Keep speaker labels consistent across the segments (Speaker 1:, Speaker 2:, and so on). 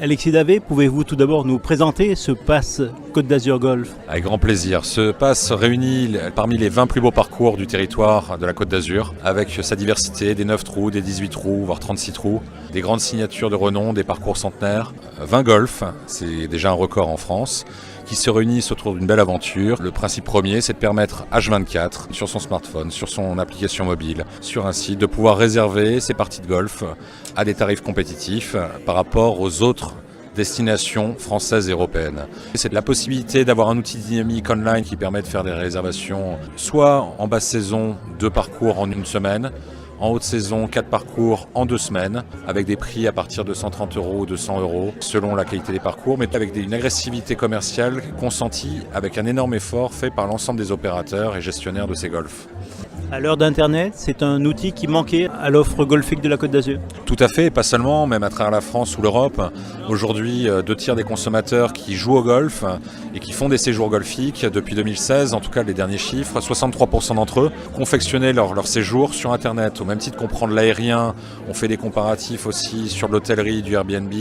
Speaker 1: Alexis Davé, pouvez-vous tout d'abord nous présenter ce pass Côte d'Azur Golf?
Speaker 2: Avec grand plaisir. Ce pass réunit parmi les 20 plus beaux parcours du territoire de la Côte d'Azur, avec sa diversité, des 9 trous, des 18 trous, voire 36 trous, des grandes signatures de renom, des parcours centenaires, 20 golfs, c'est déjà un record en France, qui se réunissent autour d'une belle aventure. Le principe premier, c'est de permettre H24, sur son smartphone, sur son application mobile, sur un site, de pouvoir réserver ses parties de golf à des tarifs compétitifs par rapport aux autres destinations françaises et européennes. C'est la possibilité d'avoir un outil dynamique online qui permet de faire des réservations soit en basse saison, 2 parcours en une semaine, en haute saison, 4 parcours en 2 semaines, avec des prix à partir de 130 € ou 200 € selon la qualité des parcours, mais avec une agressivité commerciale consentie avec un énorme effort fait par l'ensemble des opérateurs et gestionnaires de ces golfs.
Speaker 1: À l'heure d'Internet, c'est un outil qui manquait à l'offre golfique de la Côte d'Azur.
Speaker 2: Tout à fait, pas seulement, même à travers la France ou l'Europe. Aujourd'hui, 2 tiers des consommateurs qui jouent au golf et qui font des séjours golfiques depuis 2016, en tout cas les derniers chiffres, 63% d'entre eux confectionnaient leur séjour sur Internet. Au même titre qu'on prend de l'aérien, on fait des comparatifs aussi sur l'hôtellerie, du Airbnb.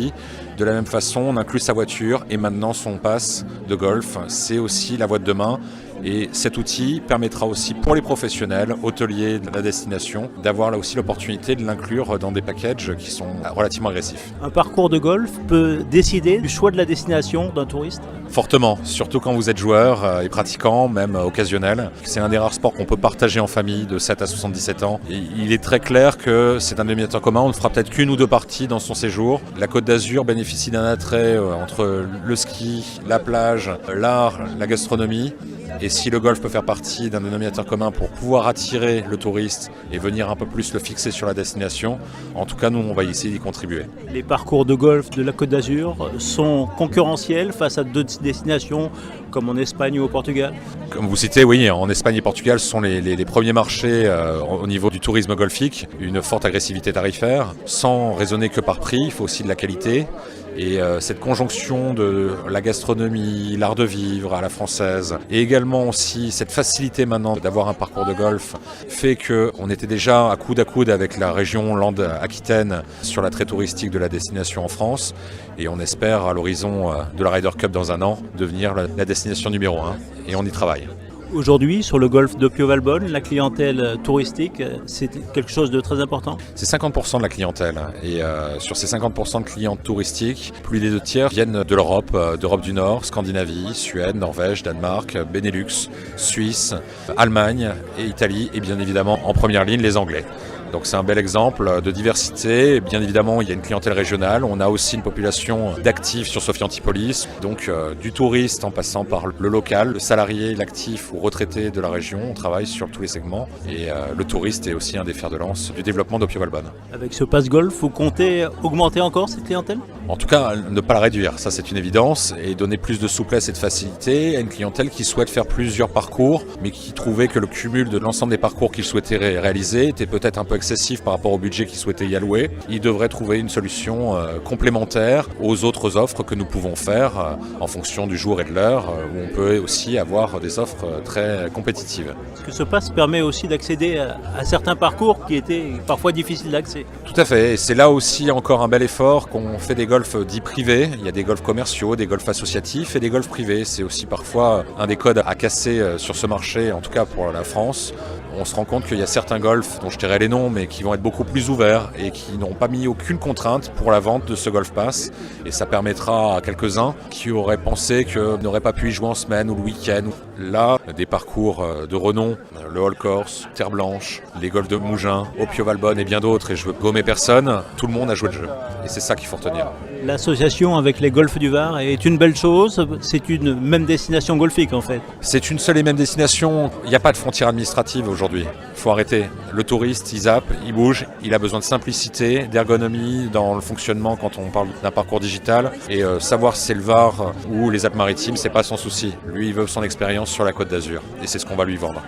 Speaker 2: De la même façon, on inclut sa voiture et maintenant son pass de golf. C'est aussi la voie de demain. Et cet outil permettra aussi pour les professionnels, hôteliers de la destination, d'avoir là aussi l'opportunité de l'inclure dans des packages qui sont relativement agressifs.
Speaker 1: Un parcours de golf peut décider du choix de la destination d'un touriste?
Speaker 2: Fortement, surtout quand vous êtes joueur et pratiquant, même occasionnel. C'est un des rares sports qu'on peut partager en famille de 7 à 77 ans. Et il est très clair que c'est un dénominateur commun. On ne fera peut-être qu'une ou 2 parties dans son séjour. La Côte d'Azur bénéficie d'un attrait entre le ski, la plage, l'art, la gastronomie. Et si le golf peut faire partie d'un dénominateur commun pour pouvoir attirer le touriste et venir un peu plus le fixer sur la destination, en tout cas nous on va essayer d'y contribuer.
Speaker 1: Les parcours de golf de la Côte d'Azur sont concurrentiels face à d'autres destinations comme en Espagne ou au Portugal?
Speaker 2: Comme vous citez, oui, en Espagne et Portugal ce sont les premiers marchés au niveau du tourisme golfique, une forte agressivité tarifaire, sans raisonner que par prix, il faut aussi de la qualité. Et cette conjonction de la gastronomie, l'art de vivre à la française, et également aussi cette facilité maintenant d'avoir un parcours de golf, fait qu'on était déjà à coude avec la région Landes-Aquitaine sur l'attrait touristique de la destination en France. Et on espère à l'horizon de la Ryder Cup dans un an devenir la destination numéro 1. Et on y travaille.
Speaker 1: Aujourd'hui, sur le golfe d'Opio-Valbonne, la clientèle touristique, c'est quelque chose de très important?
Speaker 2: C'est 50% de la clientèle. Et sur ces 50% de clients touristiques, plus des 2 tiers viennent de l'Europe, d'Europe du Nord, Scandinavie, Suède, Norvège, Danemark, Benelux, Suisse, Allemagne et Italie. Et bien évidemment, en première ligne, les Anglais. Donc c'est un bel exemple de diversité. Bien évidemment, il y a une clientèle régionale. On a aussi une population d'actifs sur Sophia Antipolis. Donc du touriste en passant par le local, le salarié, l'actif ou retraité de la région. On travaille sur tous les segments. Et le touriste est aussi un des fers de lance du développement d'Opio-Valbonne.
Speaker 1: Avec ce pass golf, vous comptez augmenter encore cette clientèle?
Speaker 2: En tout cas, ne pas la réduire, ça c'est une évidence, et donner plus de souplesse et de facilité à une clientèle qui souhaite faire plusieurs parcours, mais qui trouvait que le cumul de l'ensemble des parcours qu'il souhaitait réaliser était peut-être un peu excessif par rapport au budget qu'il souhaitait y allouer. Il devrait trouver une solution complémentaire aux autres offres que nous pouvons faire en fonction du jour et de l'heure, où on peut aussi avoir des offres très compétitives.
Speaker 1: Est-ce que ce pass permet aussi d'accéder à certains parcours qui étaient parfois difficiles d'accès?
Speaker 2: Tout à fait, et c'est là aussi encore un bel effort qu'on fait des golfs dits privés. Il y a des golfs commerciaux, des golfs associatifs et des golfs privés. C'est aussi parfois un des codes à casser sur ce marché, en tout cas pour la France. On se rend compte qu'il y a certains golfs, dont je tairai les noms, mais qui vont être beaucoup plus ouverts et qui n'ont pas mis aucune contrainte pour la vente de ce Golf Pass. Et ça permettra à quelques-uns qui auraient pensé qu'ils n'auraient pas pu y jouer en semaine ou le week-end. Là, des parcours de renom, le Hall Course, Terre Blanche, les golfs de Mougins, Opio-Valbonne et bien d'autres, et je veux gommer personne, tout le monde a joué le jeu. Et c'est ça qu'il faut retenir.
Speaker 1: L'association avec les golfs du Var est une belle chose, c'est une même destination golfique en fait.
Speaker 2: C'est une seule et même destination, il n'y a pas de frontière administrative aujourd'hui. Il faut arrêter. Le touriste, il zappe, il bouge, il a besoin de simplicité, d'ergonomie dans le fonctionnement quand on parle d'un parcours digital. Et savoir si c'est le Var ou les Alpes-Maritimes, c'est pas son souci. Lui, il veut son expérience sur la Côte d'Azur. Et c'est ce qu'on va lui vendre.